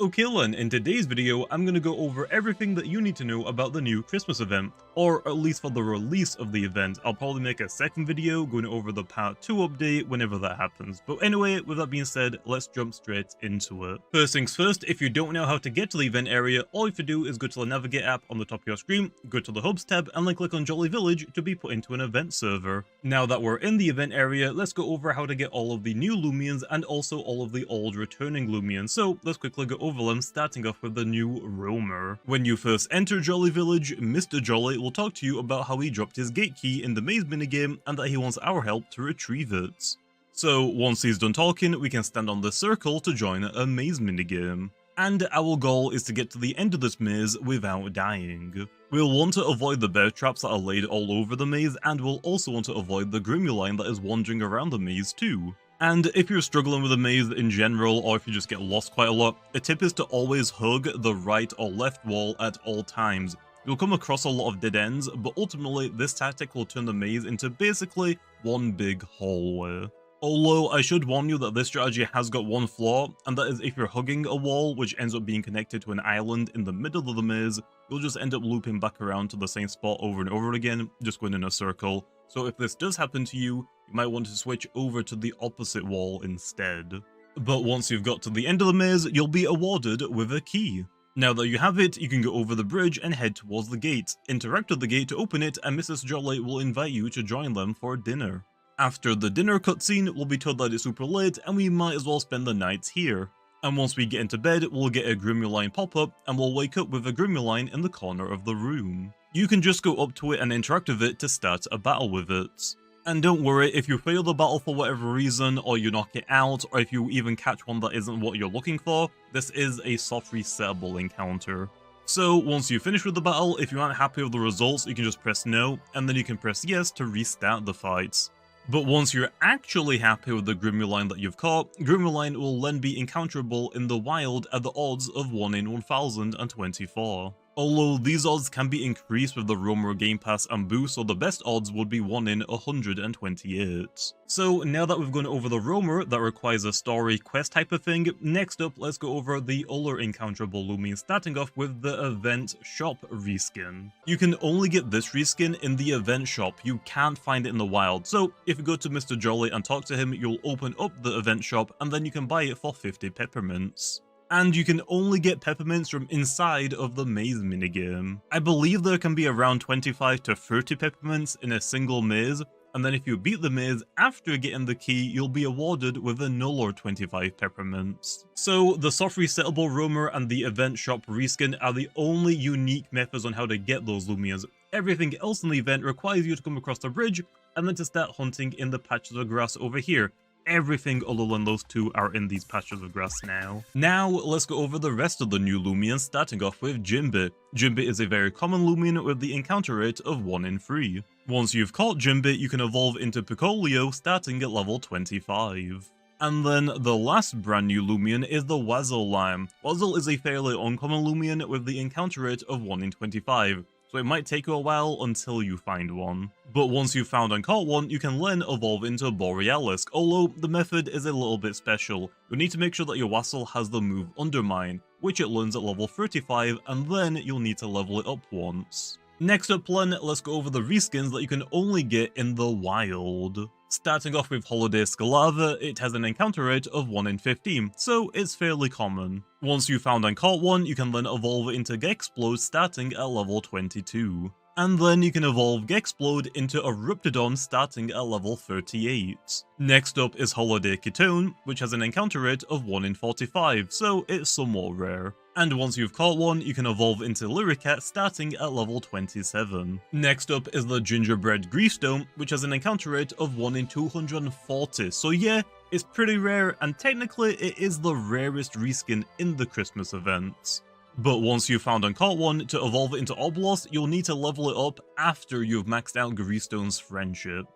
Okay then, in today's video, I'm going to go over everything that you need to know about the new Christmas event, or at least for the release of the event. I'll probably make a second video going over the part 2 update whenever that happens. But anyway, with that being said, let's jump straight into it. First things first, if you don't know how to get to the event area, all you have to do is go to the Navigate app on the top of your screen, go to the Hubs tab, and then click on Jolly Village to be put into an event server. Now that we're in the event area, let's go over how to get all of the new Loomians and also all of the old returning Loomians. So let's quickly go over them, starting off with the new roamer. When you first enter Jolly Village, Mr. Jolly will talk to you about how he dropped his gate key in the maze minigame and that he wants our help to retrieve it. So once he's done talking, we can stand on the circle to join a maze minigame. And our goal is to get to the end of this maze without dying. We'll want to avoid the bear traps that are laid all over the maze, and we'll also want to avoid the Gremlin that is wandering around the maze too. And if you're struggling with a maze in general, or if you just get lost quite a lot, a tip is to always hug the right or left wall at all times. You'll come across a lot of dead ends, but ultimately this tactic will turn the maze into basically one big hallway. Although I should warn you that this strategy has got one flaw, and that is if you're hugging a wall which ends up being connected to an island in the middle of the maze, you'll just end up looping back around to the same spot over and over again, just going in a circle. So if this does happen to you, you might want to switch over to the opposite wall instead. But once you've got to the end of the maze, you'll be awarded with a key. Now that you have it, you can go over the bridge and head towards the gate. Interact with the gate to open it, and Mrs. Jolly will invite you to join them for dinner. After the dinner cutscene, we'll be told that it's super late and we might as well spend the night here. And once we get into bed, we'll get a Gremlin pop-up and we'll wake up with a Gremlin in the corner of the room. You can just go up to it and interact with it to start a battle with it. And don't worry, if you fail the battle for whatever reason, or you knock it out, or if you even catch one that isn't what you're looking for, this is a soft resettable encounter. So once you finish with the battle, if you aren't happy with the results, you can just press no, and then you can press yes to restart the fight. But once you're actually happy with the Gremlin that you've caught, Gremlin will then be encounterable in the wild at the odds of 1 in 1024. Although these odds can be increased with the Roamer Game Pass and boost, so the best odds would be 1 in 128. So now that we've gone over the Roamer that requires a story quest type of thing, next up let's go over the other encounterable Loomian, starting off with the event shop reskin. You can only get this reskin in the event shop, you can't find it in the wild, so if you go to Mr. Jolly and talk to him, you'll open up the event shop and then you can buy it for 50 peppermints. And you can only get peppermints from inside of the maze minigame. I believe there can be around 25 to 30 peppermints in a single maze, and then if you beat the maze after getting the key, you'll be awarded with another 25 peppermints. So the soft resettable roamer and the event shop reskin are the only unique methods on how to get those Loomians. Everything else in the event requires you to come across the bridge and then to start hunting in the patches of grass over here. Everything other than those two are in these patches of grass now. Now, let's go over the rest of the new Loomians, starting off with Jamiy. Jamiy is a very common Loomian with the encounter rate of 1 in 3. Once you've caught Jamiy, you can evolve into Picolio, starting at level 25. And then the last brand new Loomian is the Wazzle Lime. Wazzle is a fairly uncommon Loomian with the encounter rate of 1 in 25. So it might take you a while until you find one. But once you've found and caught one, you can then evolve into Borealis, although the method is a little bit special. You'll need to make sure that your Wazzle has the move Undermine, which it learns at level 35, and then you'll need to level it up once. Next up then, let's go over the reskins that you can only get in the wild. Starting off with Holiday Scalava, it has an encounter rate of 1 in 15, so it's fairly common. Once you found and caught one, you can then evolve into Gexplode starting at level 22. And then you can evolve Gexplode into Eruptodon starting at level 38. Next up is Holiday Ketone, which has an encounter rate of 1 in 45, so it's somewhat rare. And once you've caught one, you can evolve into Lyricat starting at level 27. Next up is the Gingerbread Griefstone, which has an encounter rate of 1 in 240, so yeah, it's pretty rare, and technically it is the rarest reskin in the Christmas events. But once you've found and caught one, to evolve it into Oblos, you'll need to level it up after you've maxed out Griefstone's friendship.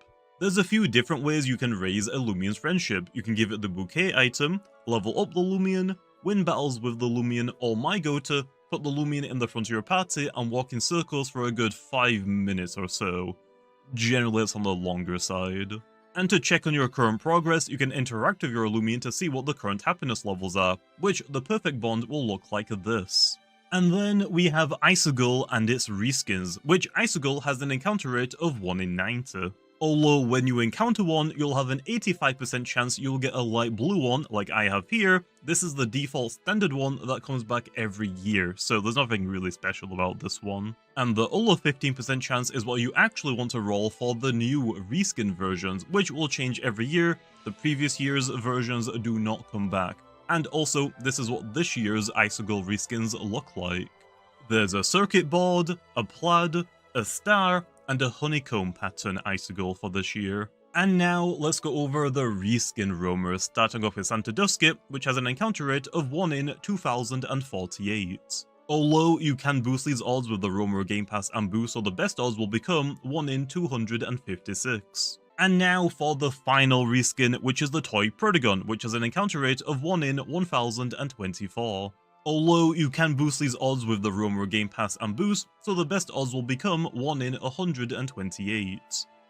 There's a few different ways you can raise a Loomian's friendship. You can give it the bouquet item, level up the Loomian, win battles with the Loomian, or my go-to, put the Loomian in the front of your party and walk in circles for a good 5 minutes or so. Generally it's on the longer side. And to check on your current progress, you can interact with your Loomian to see what the current happiness levels are, which the perfect bond will look like this. And then we have Icicle and its reskins, which Icicle has an encounter rate of 1 in 90. Although when you encounter one, you'll have an 85% chance you'll get a light blue one, like I have here. This is the default standard one that comes back every year, so there's nothing really special about this one. And the other 15% chance is what you actually want to roll for the new reskin versions, which will change every year. The previous year's versions do not come back. And also, this is what this year's Icicle reskins look like. There's a circuit board, a plaid, a star, and a honeycomb pattern Icicle for this year. And now, let's go over the reskin roamers, starting off with Santa Duskit, which has an encounter rate of 1 in 2048. Although you can boost these odds with the roamer game pass and boost, so the best odds will become 1 in 256. And now for the final reskin, which is the Toy Protagon, which has an encounter rate of 1 in 1024. Although you can boost these odds with the roamer game pass and boost, so the best odds will become 1 in 128.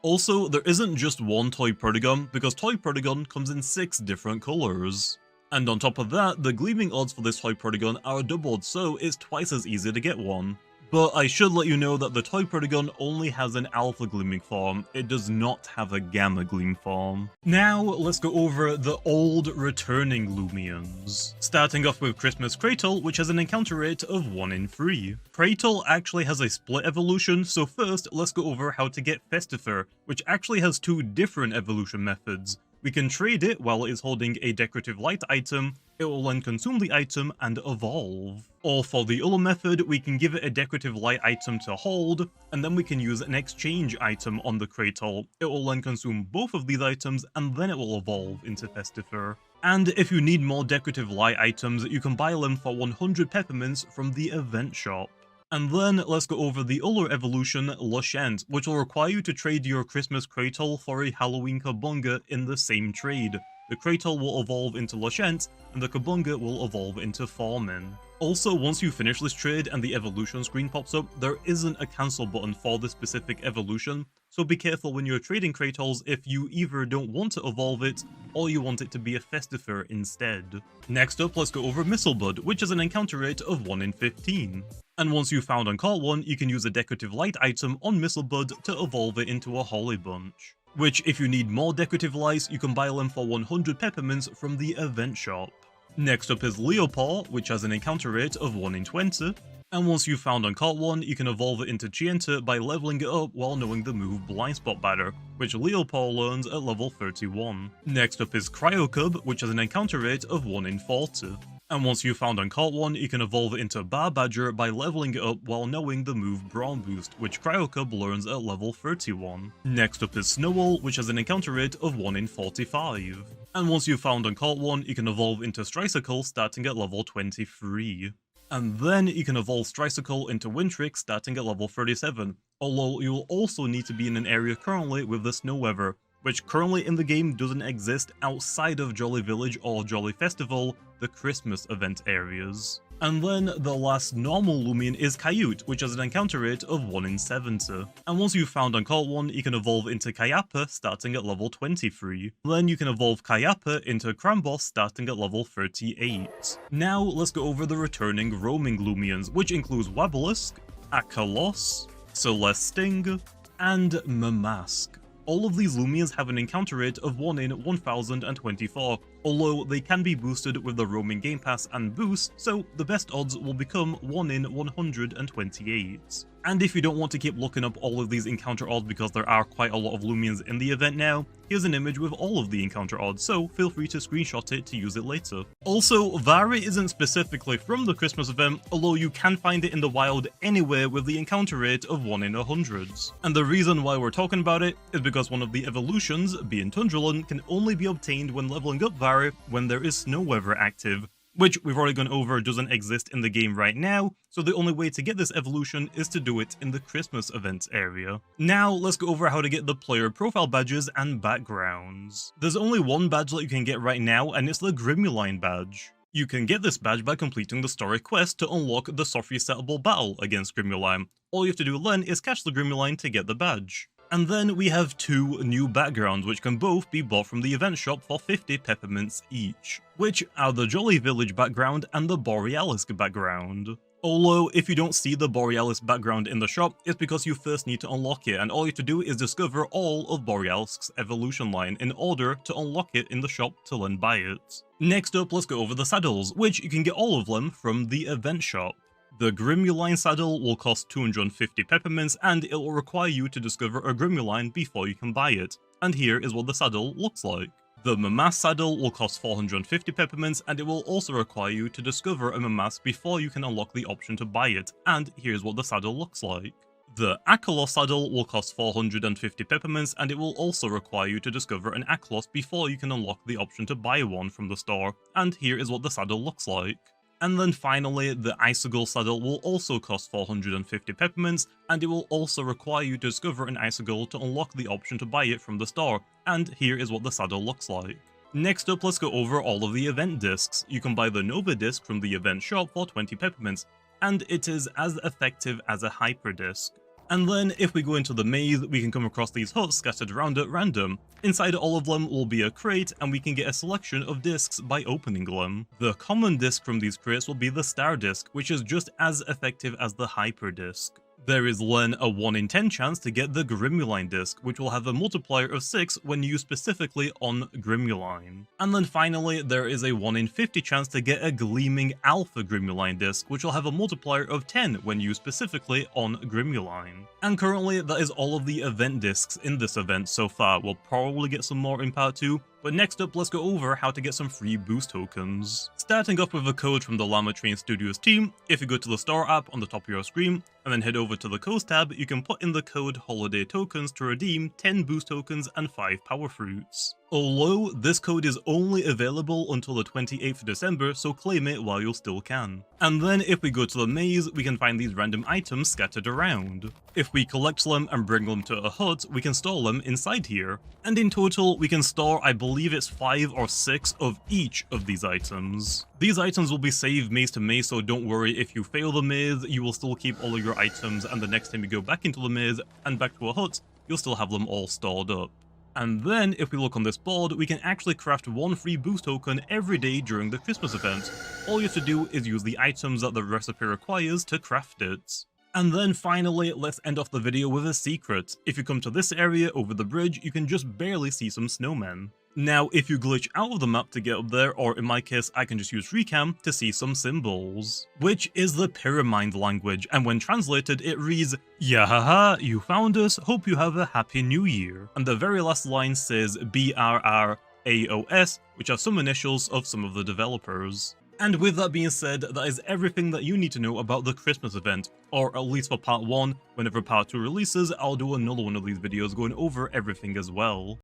Also, there isn't just one Toy Protagon, because Toy Protagon comes in 6 different colours. And on top of that, the gleaming odds for this Toy Protagon are doubled, so it's twice as easy to get one. But I should let you know that the Toy Protagon only has an Alpha Gleaming form, it does not have a Gamma Gleam form. Now, let's go over the old returning Loomians. Starting off with Christmas Kratel, which has an encounter rate of 1 in 3. Kratel actually has a split evolution, so first, let's go over how to get Festifer, which actually has 2 different evolution methods. We can trade it while it is holding a decorative light item, it will then consume the item and evolve. Or for the other method, we can give it a decorative light item to hold, and then we can use an exchange item on the Kratel. It will then consume both of these items, and then it will evolve into Festifer. And if you need more decorative light items, you can buy them for 100 peppermints from the event shop. And then let's go over the other evolution, Lushent, which will require you to trade your Christmas Kratel for a Halloween Kabunga in the same trade. The Kratel will evolve into Lushent, and the Kabunga will evolve into Foreman. Also, once you finish this trade and the evolution screen pops up, there isn't a cancel button for this specific evolution, so be careful when you're trading Kratels if you either don't want to evolve it, or you want it to be a Festifer instead. Next up, let's go over Mistlebud, which has an encounter rate of 1 in 15. And once you've found and caught one, you can use a decorative light item on Mistlebud to evolve it into a Holly Bunch. Which, if you need more decorative lights, you can buy them for 100 peppermints from the event shop. Next up is Leopold, which has an encounter rate of 1 in 20. And once you've found and caught one, you can evolve it into Chienta by leveling it up while knowing the move Blind Spot Batter, which Leopold learns at level 31. Next up is Cryocub, which has an encounter rate of 1 in 40. And once you've found and caught one, you can evolve it into Bar Badger by leveling it up while knowing the move Brawn Boost, which Cryocub learns at level 31. Next up is Snowball, which has an encounter rate of 1 in 45. And once you've found and caught one, you can evolve into Stricycle starting at level 23. And then you can evolve Stricycle into Wintrix starting at level 37, although you will also need to be in an area currently with the snow weather, which currently in the game doesn't exist outside of Jolly Village or Jolly Festival, the Christmas event areas. And then the last normal Loomian is Coyote, which has an encounter rate of 1 in 70. And once you've found and caught one, you can evolve into Kayappa starting at level 23. Then you can evolve Kayappa into Cramboss starting at level 38. Now let's go over the returning roaming Loomians, which includes Wabalisk, Akalos, Celeste Sting, and Mamask. All of these Loomians have an encounter rate of 1 in 1024, although they can be boosted with the roaming game pass and boost, so the best odds will become 1 in 128. And if you don't want to keep looking up all of these encounter odds because there are quite a lot of Loomians in the event now, here's an image with all of the encounter odds, so feel free to screenshot it to use it later. Also, Vari isn't specifically from the Christmas event, although you can find it in the wild anywhere with the encounter rate of 1 in 100. And the reason why we're talking about it is because one of the evolutions, being Tundralon, can only be obtained when leveling up Vari when there is snow weather active, which we've already gone over doesn't exist in the game right now, so the only way to get this evolution is to do it in the Christmas events area. Now, let's go over how to get the player profile badges and backgrounds. There's only one badge that you can get right now, and it's the Grimuline badge. You can get this badge by completing the story quest to unlock the soft resettable battle against Grimuline. All you have to do then is catch the Grimuline to get the badge. And then we have 2 new backgrounds which can both be bought from the event shop for 50 peppermints each, which are the Jolly Village background and the Borealisk background. Although, if you don't see the Borealis background in the shop, it's because you first need to unlock it, and all you have to do is discover all of Borealisk's evolution line in order to unlock it in the shop to then buy it. Next up, let's go over the saddles, which you can get all of them from the event shop. The Grimuline saddle will cost 250 peppermints, and it will require you to discover a Grimuline before you can buy it, and here is what the saddle looks like. The Mamask saddle will cost 450 peppermints, and it will also require you to discover a Mamask before you can unlock the option to buy it, and here's what the saddle looks like. The Akalos saddle will cost 450 peppermints, and it will also require you to discover an Akalos before you can unlock the option to buy one from the store, and here is what the saddle looks like. And then finally, the Icicle saddle will also cost 450 peppermints, and it will also require you to discover an Icicle to unlock the option to buy it from the store, and here is what the saddle looks like. Next up, let's go over all of the event discs. You can buy the Nova disc from the event shop for 20 peppermints, and it is as effective as a Hyper disc. And then, if we go into the maze, we can come across these huts scattered around at random. Inside all of them will be a crate, and we can get a selection of discs by opening them. The common disc from these crates will be the Star disc, which is just as effective as the Hyper disc. There is then a 1 in 10 chance to get the Grimuline disc, which will have a multiplier of 6 when used specifically on Grimuline. And then finally, there is a 1 in 50 chance to get a Gleaming Alpha Grimuline disc, which will have a multiplier of 10 when used specifically on Grimuline. And currently, that is all of the event discs in this event so far. We'll probably get some more in part 2, but next up, let's go over how to get some free boost tokens. Starting off with a code from the Llama Train Studios team, if you go to the store app on the top of your screen, and then head over to the codes tab, you can put in the code holiday tokens to redeem 10 boost tokens and 5 power fruits. Although, this code is only available until the 28th of December, so claim it while you still can. And then if we go to the maze, we can find these random items scattered around. If we collect them and bring them to a hut, we can store them inside here. And in total, we can store, I believe it's 5 or 6 of each of these items. These items will be saved maze to maze, so don't worry if you fail the maze, you will still keep all of your items, and the next time you go back into the maze and back to a hut, you'll still have them all stored up. And then, if we look on this board, we can actually craft 1 free boost token every day during the Christmas event. All you have to do is use the items that the recipe requires to craft it. And then finally, let's end off the video with a secret. If you come to this area over the bridge, you can just barely see some snowmen. Now, if you glitch out of the map to get up there, or in my case, I can just use Recam to see some symbols, which is the Pyramid language, and when translated, it reads, "Yahaha, you found us, hope you have a happy new year." And the very last line says BRRAOS, which are some initials of some of the developers. And with that being said, that is everything that you need to know about the Christmas event, or at least for part 1. Whenever part 2 releases, I'll do another one of these videos going over everything as well.